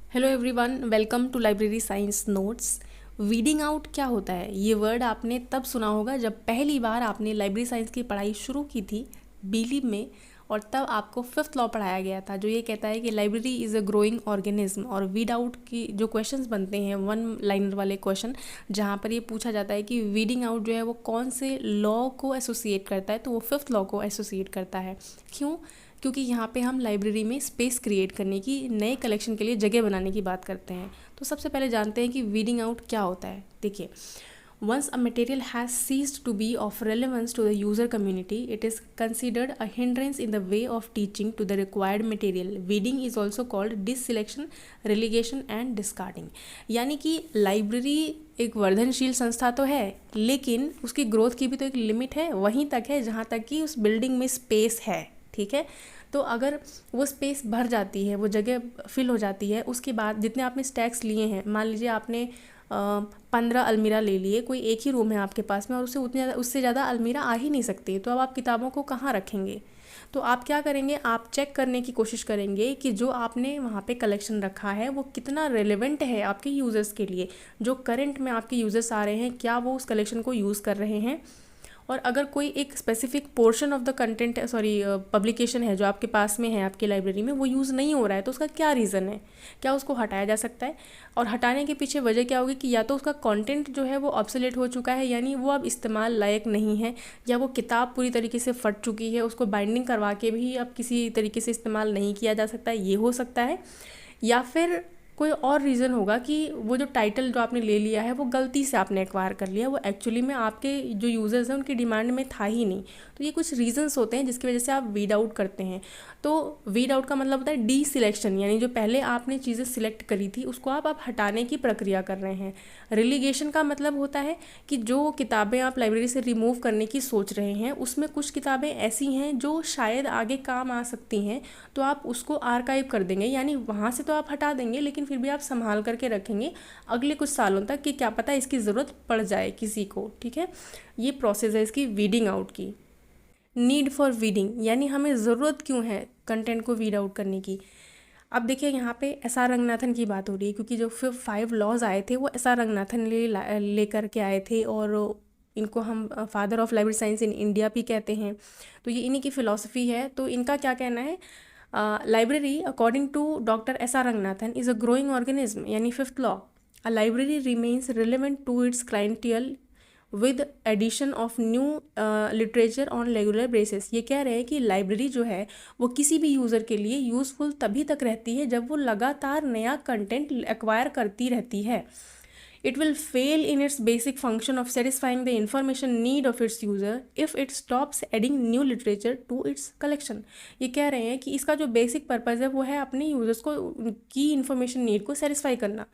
Hello everyone, welcome to library science notes. Weeding out क्या होता है? ये वर्ड आपने तब सुना होगा जब पहली बार आपने लाइब्रेरी साइंस की पढ़ाई शुरू की थी बीलीव में, और तब आपको फिफ्थ लॉ पढ़ाया गया था जो ये कहता है कि library is a growing organism. और वीड आउट की जो क्वेश्चंस बनते हैं, वन लाइनर वाले क्वेश्चन, जहाँ पर ये पूछा जाता है कि वीडिंग आउट जो है वो कौन से लॉ को एसोसिएट करता है, तो वो फिफ्थ लॉ को एसोसिएट करता है। क्यों? क्योंकि यहाँ पे हम लाइब्रेरी में स्पेस क्रिएट करने की, नए कलेक्शन के लिए जगह बनाने की बात करते हैं। तो सबसे पहले जानते हैं कि वीडिंग आउट क्या होता है। देखिए, once a material has ceased to be of relevance to the user community, it is considered a hindrance in the way of teaching to the required material. Weeding is also called deselection, relegation and discarding. यानी कि library एक वर्धनशील संस्था तो है, लेकिन उसकी growth की भी तो एक लिमिट है। वहीं तक है जहाँ तक कि उस बिल्डिंग में स्पेस है। ठीक है, तो अगर वो स्पेस भर जाती है, वो जगह फिल हो जाती है, उसके बाद जितने आपने स्टैक्स लिए हैं, मान लीजिए आपने 15 अलमीरा ले लिए, कोई एक ही रूम है आपके पास में और उससे ज़्यादा अलमीरा आ ही नहीं सकती, तो अब आप किताबों को कहाँ रखेंगे? तो आप क्या करेंगे, आप चेक करने की कोशिश करेंगे कि जो आपने वहाँ पे कलेक्शन रखा है वो कितना रेलेवेंट है आपके यूज़र्स के लिए। जो करंट में आपके यूज़र्स आ रहे हैं, क्या वो उस कलेक्शन को यूज़ कर रहे हैं? और अगर कोई एक specific portion of the content, publication है जो आपके पास में है आपकी लाइब्रेरी में, वो यूज़ नहीं हो रहा है, तो उसका क्या रीज़न है? क्या उसको हटाया जा सकता है? और हटाने के पीछे वजह क्या होगी कि या तो उसका कंटेंट जो है वो ऑब्सोलेट हो चुका है, यानी वो अब इस्तेमाल लायक नहीं है, या वो किताब पूरी तरीके से फट चुकी है, उसको बाइंडिंग करवा के भी अब किसी तरीके से इस्तेमाल नहीं किया जा सकता है, ये हो सकता है। या फिर कोई और रीज़न होगा कि वो जो टाइटल जो आपने ले लिया है वो गलती से आपने एक्वायर कर लिया, वो एक्चुअली में आपके जो यूज़र्स हैं उनकी डिमांड में था ही नहीं। तो ये कुछ रीजंस होते हैं जिसकी वजह से आप वीड आउट करते हैं। तो वीड आउट का मतलब होता है डी सिलेक्शन, यानी जो पहले आपने चीज़ें सिलेक्ट करी थी उसको आप हटाने की प्रक्रिया कर रहे हैं। रिलीगेशन का मतलब होता है कि जो किताबें आप लाइब्रेरी से रिमूव करने की सोच रहे हैं, उसमें कुछ किताबें ऐसी हैं जो शायद आगे काम आ सकती हैं, तो आप उसको आर्काइव कर देंगे, यानी वहाँ से तो आप हटा देंगे लेकिन फिर भी आप संभाल करके रखेंगे अगले कुछ सालों तक, कि क्या पता इसकी ज़रूरत पड़ जाए किसी को। ठीक है, ये प्रोसेस है इसकी वीडिंग आउट की। नीड फॉर वीडिंग, यानी हमें ज़रूरत क्यों है कंटेंट को वीड आउट करने की। अब देखिए, यहाँ पे एस आर रंगनाथन की बात हो रही है, क्योंकि जो 5 लॉज आए थे वो एस आर रंगनाथन लेकर के आए थे, और इनको हम father of library science in India भी कहते हैं। तो ये इन्हीं की फ़िलॉसफी है। तो इनका क्या कहना है, library according to doctor S R Ranganathan is a growing organism, यानी fifth law, a library remains relevant to its clientele with addition of new literature on regular basis. ये कह रहे हैं कि लाइब्रेरी जो है वो किसी भी यूज़र के लिए यूज़फुल तभी तक रहती है जब वो लगातार नया कंटेंट एक्वायर करती रहती है। It will fail in its basic function of satisfying the information need of its user if it stops adding new literature to its collection। ये कह रहे हैं कि इसका जो बेसिक पर्पज़ है वो है अपने यूज़र्स को की इन्फॉर्मेशन नीड को सेटिस्फाई करना,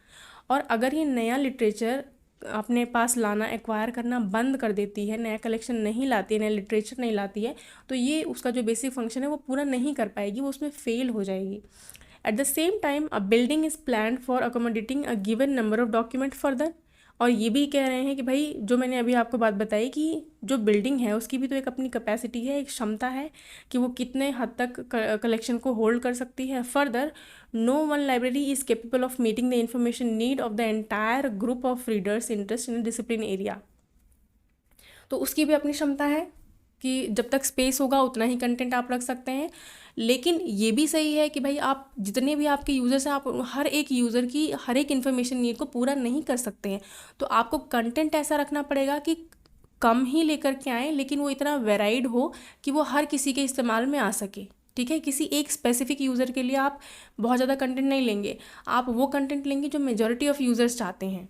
और अगर ये नया लिटरेचर अपने पास लाना, एक्वायर करना बंद कर देती है, नया कलेक्शन नहीं लाती है, नया लिटरेचर नहीं लाती है, तो ये उसका जो बेसिक फंक्शन है वो पूरा नहीं कर पाएगी, वो उसमें फेल हो जाएगी। At the same time, a building is planned for accommodating a given number of document further। और ये भी कह रहे हैं कि भाई, जो मैंने अभी आपको बात बताई कि जो बिल्डिंग है उसकी भी तो एक अपनी कैपेसिटी है, एक क्षमता है कि वो कितने हद तक कलेक्शन को होल्ड कर सकती है। Further, no one library is capable of meeting the information need of the entire group of readers interest in discipline area. तो उसकी भी अपनी क्षमता है कि जब तक स्पेस होगा उतना ही कंटेंट आप रख सकते हैं। लेकिन ये भी सही है कि भाई, आप जितने भी आपके यूज़र्स हैं, आप हर एक यूज़र की हर एक इन्फॉर्मेशन नीड को पूरा नहीं कर सकते हैं। तो आपको कंटेंट ऐसा रखना पड़ेगा कि कम ही लेकर के आएँ, लेकिन वो इतना वेराइड हो कि वो हर किसी के इस्तेमाल में आ सके। ठीक है, किसी एक स्पेसिफिक यूज़र के लिए आप बहुत ज़्यादा कंटेंट नहीं लेंगे, आप वो कंटेंट लेंगे जो मेजॉरिटी ऑफ यूज़र्स चाहते हैं।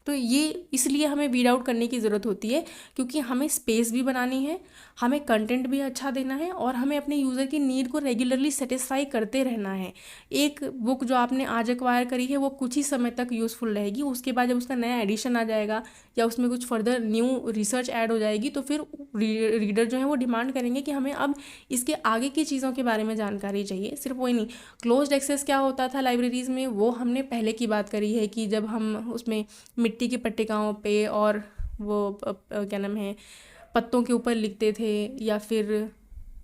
तो ये इसलिए हमें वीड आउट करने की ज़रूरत होती है, क्योंकि हमें स्पेस भी बनानी है, हमें कंटेंट भी अच्छा देना है, और हमें अपने यूज़र की नीड को रेगुलरली सेटिस्फाई करते रहना है। एक बुक जो आपने आज एक्वायर करी है वो कुछ ही समय तक यूज़फुल रहेगी, उसके बाद जब उसका नया एडिशन आ जाएगा या उसमें कुछ फर्दर न्यू रिसर्च ऐड हो जाएगी, तो फिर रीडर जो है वो डिमांड करेंगे कि हमें अब इसके आगे की चीज़ों के बारे में जानकारी चाहिए। सिर्फ वही नहीं, क्लोज्ड एक्सेस क्या होता था लाइब्रेरीज़ में, वो हमने पहले की बात करी है कि जब हम उसमें मिट्टी की पट्टिकाओं पे और वो क्या नाम है, पत्तों के ऊपर लिखते थे, या फिर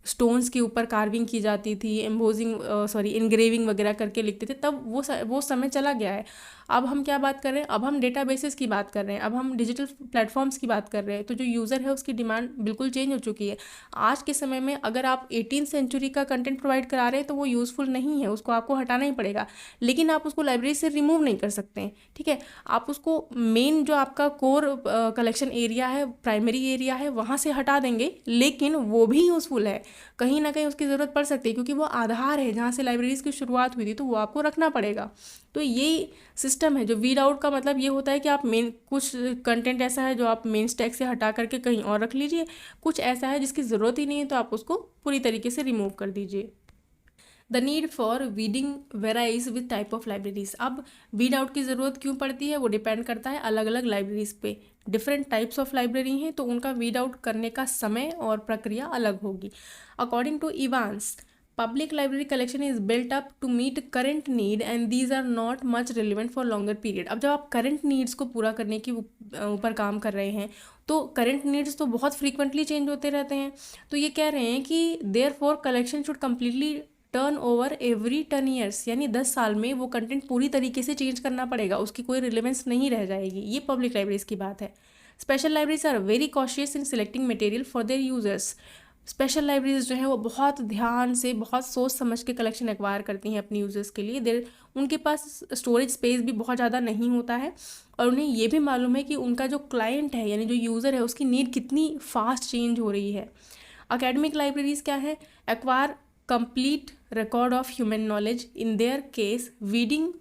स्टोन्स के ऊपर कार्विंग की जाती थी, इनग्रेविंग वगैरह करके लिखते थे, तब वो समय चला गया है। अब हम क्या बात कर रहे हैं, अब हम डेटाबेसेस की बात कर रहे हैं, अब हम डिजिटल प्लेटफॉर्म्स की बात कर रहे हैं। तो जो यूज़र है उसकी डिमांड बिल्कुल चेंज हो चुकी है। आज के समय में अगर आप 18th सेंचुरी का कंटेंट प्रोवाइड करा रहे हैं तो वो यूज़फुल नहीं है, उसको आपको हटाना ही पड़ेगा। लेकिन आप उसको लाइब्रेरी से रिमूव नहीं कर सकते हैं, ठीक है। आप उसको मेन जो आपका कोर कलेक्शन एरिया है, प्राइमरी एरिया है, वहाँ से हटा देंगे, लेकिन वो भी यूज़फुल है। कहीं ना कहीं उसकी ज़रूरत पड़ सकती है, क्योंकि वो आधार है जहाँ से लाइब्रेरीज़ की शुरुआत हुई थी, तो वो आपको रखना पड़ेगा। तो ये सिस्टम है। जो वीड आउट का मतलब ये होता है कि आप मेन कुछ कंटेंट ऐसा है जो आप मेन स्टैक से हटा करके कहीं और रख लीजिए, कुछ ऐसा है जिसकी ज़रूरत ही नहीं है तो आप उसको पूरी तरीके से रिमूव कर दीजिए। The need for weeding varies with type of libraries. अब वीड आउट की ज़रूरत क्यों पड़ती है, वो डिपेंड करता है अलग अलग लाइब्रेरीज पे। डिफरेंट टाइप्स ऑफ लाइब्रेरी हैं तो उनका वीड आउट करने का समय और प्रक्रिया अलग होगी। According to Evans, public library collection is built up to meet current need and these are not much relevant for longer period। अब जब आप current needs को पूरा करने की ऊपर काम कर रहे हैं तो current needs तो बहुत frequently change होते रहते हैं। तो ये कह रहे हैं कि therefore collection should completely turn over every 10 years, यानी 10 साल में वो कंटेंट पूरी तरीके से चेंज करना पड़ेगा, उसकी कोई रिलेवेंस नहीं रह जाएगी। ये पब्लिक लाइब्रेरीज की बात है। Special libraries are very cautious in selecting material for their users. Special libraries जो है वो बहुत ध्यान से, बहुत सोच समझ के कलेक्शन एक्वायर करती हैं अपने यूजर्स के लिए। देर उनके पास स्टोरेज स्पेस भी बहुत ज़्यादा नहीं होता है, और उन्हें ये भी मालूम है कि उनका जो क्लाइंट है यानी जो यूज़र है उसकी नीड कितनी फास्ट चेंज हो रही है। अकेडमिक लाइब्रेरीज क्या है, acquire complete record of human knowledge. In their case reading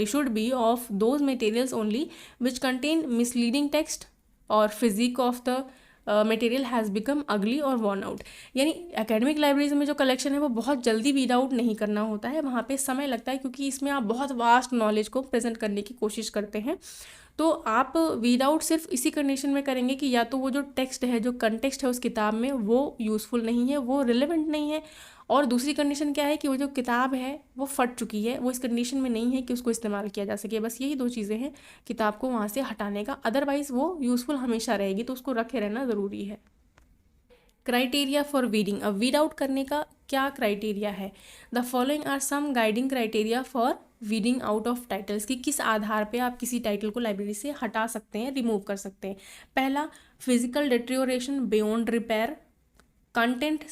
should be of those materials only which contain misleading text or physique of the material has become अगली और worn out. यानी academic libraries में जो collection है वो बहुत जल्दी weed out नहीं करना होता है, वहाँ पे समय लगता है, क्योंकि इसमें आप बहुत वास्ट नॉलेज को प्रेजेंट करने की कोशिश करते हैं। तो आप वीड आउट सिर्फ इसी कंडीशन में करेंगे कि या तो वो जो टेक्स्ट है, जो कंटेक्स्ट है उस किताब में, वो यूज़फुल नहीं है, वो रिलेवेंट नहीं है, और दूसरी कंडीशन क्या है कि वो जो किताब है वो फट चुकी है, वो इस कंडीशन में नहीं है कि उसको इस्तेमाल किया जा सके। बस यही दो चीज़ें हैं किताब को वहाँ से हटाने का, अदरवाइज़ वो यूज़फुल हमेशा रहेगी, तो उसको रखे रहना ज़रूरी है। Criteria for weeding. अब वीड आउट करने का क्या क्राइटेरिया है, the following are some guiding criteria for weeding out of titles, कि किस आधार पे आप किसी टाइटल को लाइब्रेरी से हटा सकते हैं, रिमूव कर सकते हैं। पहला, physical deterioration beyond repair, content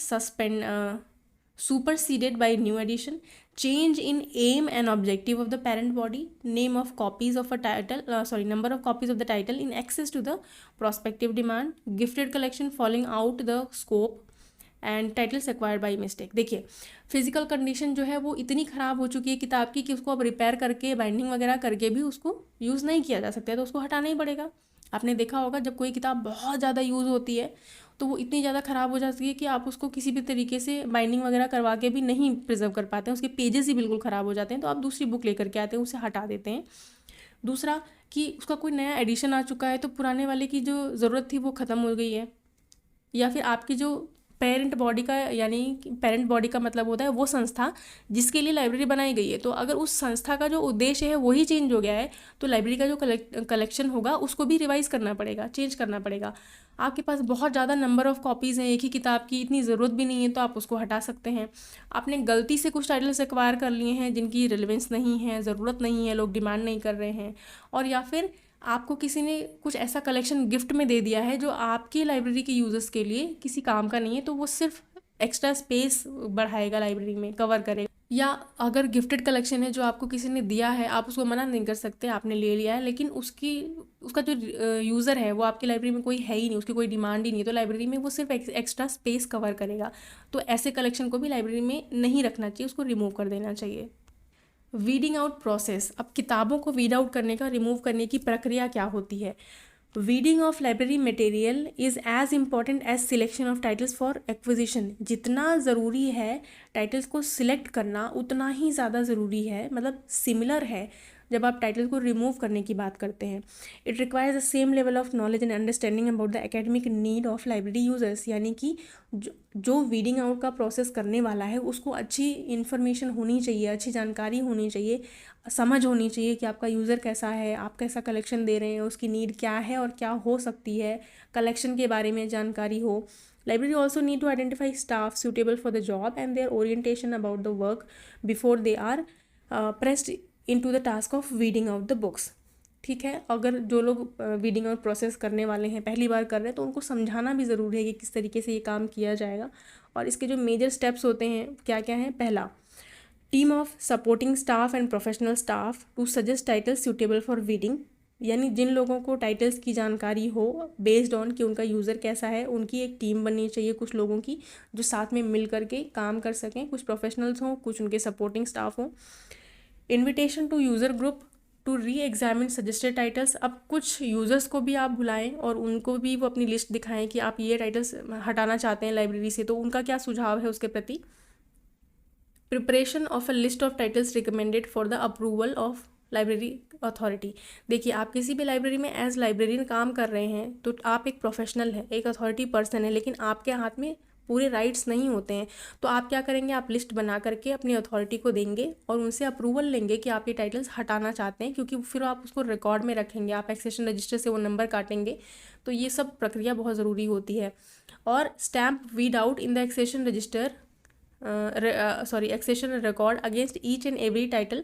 superseded by new edition, change in aim and objective of the parent body, name of copies of a title number of copies of the title in excess to the prospective demand, gifted collection falling out the scope and titles acquired by mistake. देखिए, physical condition जो है वो इतनी ख़राब हो चुकी है किताब की कि उसको अब रिपेयर करके, बाइंडिंग वगैरह करके भी उसको यूज़ नहीं किया जा सकता है, तो उसको हटाना ही पड़ेगा। आपने देखा होगा जब कोई किताब बहुत ज़्यादा यूज़ होती है तो वो इतनी ज़्यादा ख़राब हो जाती है कि आप उसको किसी भी तरीके से बाइंडिंग वगैरह करवा के भी नहीं प्रिजर्व कर पाते हैं, उसके पेजेस ही बिल्कुल ख़राब हो जाते हैं, तो आप दूसरी बुक लेकर के आते हैं, उसे हटा देते हैं। दूसरा कि उसका कोई नया एडिशन आ चुका है तो पुराने वाले की जो ज़रूरत थी वो ख़त्म हो गई है, या फिर आपकी जो पेरेंट बॉडी का, यानी पेरेंट बॉडी का मतलब होता है वो संस्था जिसके लिए लाइब्रेरी बनाई गई है, तो अगर उस संस्था का जो उद्देश्य है वही चेंज हो गया है तो लाइब्रेरी का जो कलेक्शन होगा उसको भी रिवाइज करना पड़ेगा, चेंज करना पड़ेगा। आपके पास बहुत ज़्यादा नंबर ऑफ़ कॉपीज़ हैं एक ही किताब की, इतनी ज़रूरत भी नहीं है, तो आप उसको हटा सकते हैं। आपने गलती से कुछ टाइटल्स एक्वायर कर लिए हैं जिनकी रिलेवेंस नहीं है, ज़रूरत नहीं है, लोग डिमांड नहीं कर रहे हैं, और या फिर आपको किसी ने कुछ ऐसा कलेक्शन गिफ्ट में दे दिया है जो आपकी लाइब्रेरी के यूज़र्स के लिए किसी काम का नहीं है, तो वो सिर्फ एक्स्ट्रा स्पेस बढ़ाएगा लाइब्रेरी में, कवर करेगा। या अगर गिफ्टेड कलेक्शन है जो आपको किसी ने दिया है, आप उसको मना नहीं कर सकते, आपने ले लिया है, लेकिन उसका जो यूज़र है वो आपकी लाइब्रेरी में कोई है ही नहीं, उसकी कोई डिमांड ही नहीं, तो लाइब्रेरी में वो सिर्फ एक्स्ट्रा स्पेस कवर करेगा। तो ऐसे कलेक्शन को भी लाइब्रेरी में नहीं रखना चाहिए, उसको रिमूव कर देना चाहिए। Weeding out process. अब किताबों को वीड आउट करने का, रिमूव करने की प्रक्रिया क्या होती है। Weeding of library material is as important as selection of titles for acquisition. जितना ज़रूरी है टाइटल्स को सिलेक्ट करना उतना ही ज़्यादा ज़रूरी है, मतलब सिमिलर है जब आप टाइटल को रिमूव करने की बात करते हैं। It requires the same level of knowledge and understanding about the academic need of library users, यानी कि जो वीडिंग आउट का प्रोसेस करने वाला है उसको अच्छी इन्फॉर्मेशन होनी चाहिए, अच्छी जानकारी होनी चाहिए, समझ होनी चाहिए कि आपका यूज़र कैसा है, आप कैसा कलेक्शन दे रहे हैं, उसकी नीड क्या है और क्या हो सकती है, कलेक्शन के बारे में जानकारी हो, Library also need to identify staff suitable for the job and their orientation about the work before they are pressed into the task of weeding out the books. ठीक है, अगर जो लोग वीडिंग आउट प्रोसेस करने वाले हैं, पहली बार कर रहे हैं, तो उनको समझाना भी ज़रूरी है कि किस तरीके से ये काम किया जाएगा। और इसके जो मेजर स्टेप्स होते हैं क्या क्या हैं। पहला, team of supporting staff and professional staff to suggest titles suitable for weeding, यानी जिन लोगों को टाइटल्स की जानकारी हो बेस्ड ऑन कि उनका यूज़र कैसा है, उनकी एक टीम बननी चाहिए कुछ लोगों की जो साथ में मिल करके काम कर सकें, कुछ प्रोफेशनल्स हों, कुछ उनके सपोर्टिंग स्टाफ हों। Invitation to user group to re examine suggested titles, अब कुछ यूज़र्स को भी आप बुलाएं और उनको भी वो अपनी लिस्ट दिखाएं कि आप ये टाइटल्स हटाना चाहते हैं लाइब्रेरी से, तो उनका क्या सुझाव है उसके प्रति। Preparation of a list of titles recommended for the approval of library authority, देखिए आप किसी भी लाइब्रेरी में एज लाइब्रेरियन काम कर रहे हैं तो आप एक प्रोफेशनल है, एक अथॉरिटी पर्सन है, लेकिन आपके हाथ में पूरे राइट्स नहीं होते हैं। तो आप क्या करेंगे, आप लिस्ट बना करके अपनी अथॉरिटी को देंगे और उनसे अप्रूवल लेंगे कि आप ये टाइटल्स हटाना चाहते हैं, क्योंकि फिर आप उसको रिकॉर्ड में रखेंगे, आप एक्सेशन रजिस्टर से वो नंबर काटेंगे। तो ये सब प्रक्रिया बहुत ज़रूरी होती है। और stamp weed out in the accession register accession record against each and every title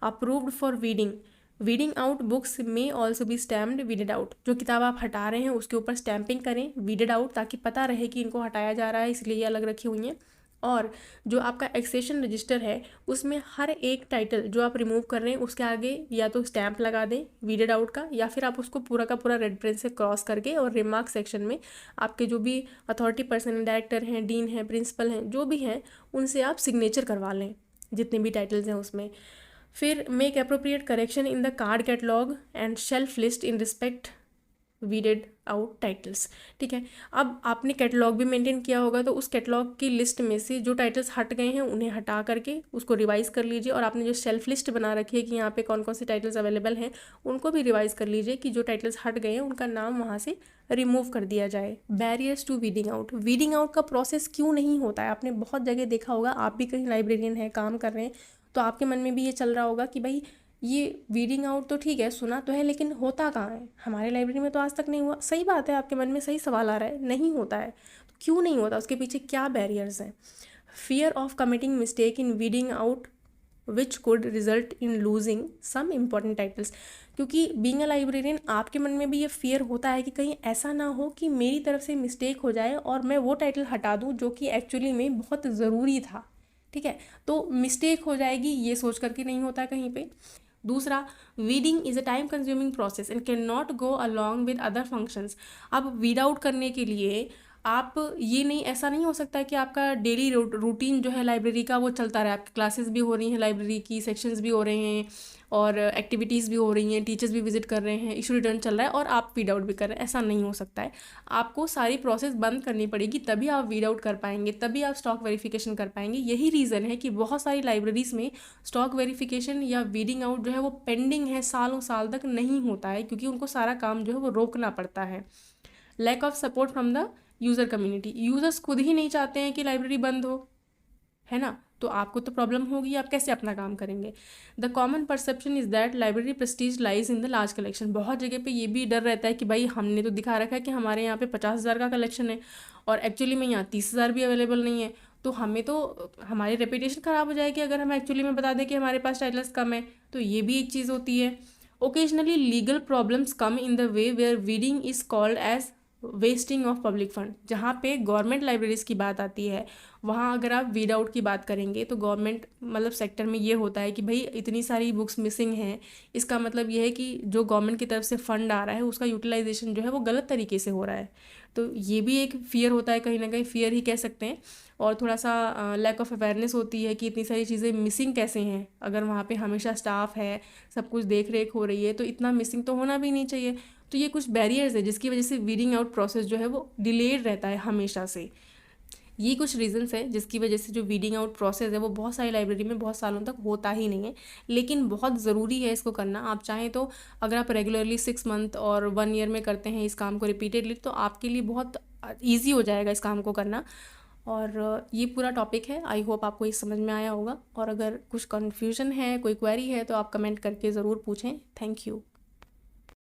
approved for weeding out books may also be stamped weeded out, जो किताब आप हटा रहे हैं उसके ऊपर स्टैंपिंग करें weeded out, ताकि पता रहे कि इनको हटाया जा रहा है, इसलिए ये अलग रखी हुई हैं। और जो आपका एक्सेशन रजिस्टर है उसमें हर एक टाइटल जो आप रिमूव कर रहे हैं उसके आगे या तो स्टैम्प लगा दें वीडेड आउट का, या फिर आप उसको पूरा का पूरा रेड पेन से क्रॉस करके और रिमार्क सेक्शन में आपके जो भी अथॉरिटी पर्सन, डायरेक्टर हैं, डीन हैं, प्रिंसिपल हैं, जो भी हैं, उनसे आप सिग्नेचर करवा लें जितने भी टाइटल्स हैं उसमें। फिर make appropriate correction in the card catalogue and shelf list in respect weeded out titles, ठीक है। अब आपने कैटलॉग भी मेंटेन किया होगा, तो उस कैटलॉग की लिस्ट में से जो टाइटल्स हट गए हैं उन्हें हटा करके उसको रिवाइज़ कर लीजिए, और आपने जो शेल्फ लिस्ट बना रखी है कि यहाँ पे कौन कौन से टाइटल्स अवेलेबल हैं उनको भी रिवाइज़ कर लीजिए कि जो टाइटल्स हट गए हैं उनका नाम वहाँ से रिमूव कर दिया जाए। बैरियर्स टू वीडिंग आउट का प्रोसेस क्यों नहीं होता है, आपने बहुत जगह देखा होगा, आप भी कहीं लाइब्रेरियन है, काम कर रहे हैं, तो आपके मन में भी ये चल रहा होगा कि भाई ये वीडिंग आउट तो ठीक है, सुना तो है, लेकिन होता कहाँ है, हमारे लाइब्रेरी में तो आज तक नहीं हुआ। सही बात है, आपके मन में सही सवाल आ रहा है, नहीं होता है, तो क्यों नहीं होता, उसके पीछे क्या बैरियर्स हैं। Fear of committing mistake in weeding out which could result in losing some important titles, क्योंकि बीइंग अ लाइब्रेरियन आपके मन में भी ये फियर होता है कि कहीं ऐसा ना हो कि मेरी तरफ से मिस्टेक हो जाए और मैं वो टाइटल हटा दूँ जो कि एक्चुअली में बहुत ज़रूरी था, ठीक है, तो मिस्टेक हो जाएगी, ये सोच करके नहीं होता कहीं पे। दूसरा, weeding is a time consuming process and can not go along with other functions. अब वीड आउट करने के लिए आप ये नहीं, ऐसा नहीं हो सकता कि आपका डेली रूटीन जो है लाइब्रेरी का वो चलता रहे, आपकी क्लासेस भी हो रही हैं, लाइब्रेरी की सेक्शंस भी हो रहे हैं और एक्टिविटीज़ भी हो रही हैं, टीचर्स भी विजिट कर रहे हैं, इशू रिटर्न चल रहा है और आप वीड आउट भी कर रहे हैं, ऐसा नहीं हो सकता है। आपको सारी प्रोसेस बंद करनी पड़ेगी, तभी आप वीड आउट कर पाएंगे, तभी आप स्टॉक वेरिफिकेशन कर पाएंगे। यही रीज़न है कि बहुत सारी लाइब्रेरीज़ में स्टॉक वेरिफिकेशन या वीडिंग आउट जो है वो पेंडिंग है, सालों साल तक नहीं होता है, क्योंकि उनको सारा काम जो है वो रोकना पड़ता है। Lack of support from the user community, users खुद ही नहीं चाहते हैं कि लाइब्रेरी बंद हो, है ना, तो आपको तो प्रॉब्लम होगी, आप कैसे अपना काम करेंगे। The common perception is that library Prestige lies in the large collection, बहुत जगह पे ये भी डर रहता है कि भाई हमने तो दिखा रखा है कि हमारे यहाँ पे 50,000 का कलेक्शन है और एक्चुअली में यहाँ 30,000 भी अवेलेबल नहीं है, तो हमें तो हमारी रेपुटेशन ख़राब हो जाएगी अगर हम एक्चुअली में बता दें कि हमारे पास टाइटल्स कम है, तो ये भी एक चीज़ होती है। Occasionally legal problems come in the way where weeding is called as wasting of public fund, जहाँ पे गवर्नमेंट लाइब्रेरीज़ की बात आती है वहाँ अगर आप वीड आउट की बात करेंगे तो गवर्नमेंट मतलब सेक्टर में ये होता है कि भाई इतनी सारी बुक्स मिसिंग हैं, इसका मतलब ये है कि जो गवर्नमेंट की तरफ से फ़ंड आ रहा है उसका यूटिलाइजेशन जो है वो गलत तरीके से हो रहा है, तो ये भी एक फियर होता है, कहीं ना कहीं फियर ही कह सकते हैं। और थोड़ा सा लैक ऑफ अवेयरनेस होती है कि इतनी सारी चीज़ें मिसिंग कैसे हैं, अगर वहाँ पे हमेशा स्टाफ है, सब कुछ देख रेख हो रही है, तो इतना मिसिंग तो होना भी नहीं चाहिए। तो ये कुछ बैरियर्स है जिसकी वजह से वीडिंग आउट प्रोसेस जो है वो डिलेड रहता है हमेशा से। ये कुछ रीजंस है जिसकी वजह से जो वीडिंग आउट प्रोसेस है वो बहुत सारी लाइब्रेरी में बहुत सालों तक होता ही नहीं है, लेकिन बहुत ज़रूरी है इसको करना। आप चाहें तो अगर आप रेगुलरली 6 मंथ और 1 ईयर में करते हैं इस काम को रिपीटेडली, तो आपके लिए बहुत ईजी हो जाएगा इस काम को करना। और ये पूरा टॉपिक है, आई होप आपको ये समझ में आया होगा, और अगर कुछ कन्फ्यूजन है, कोई क्वेरी है, तो आप कमेंट करके ज़रूर पूछें। Thank you.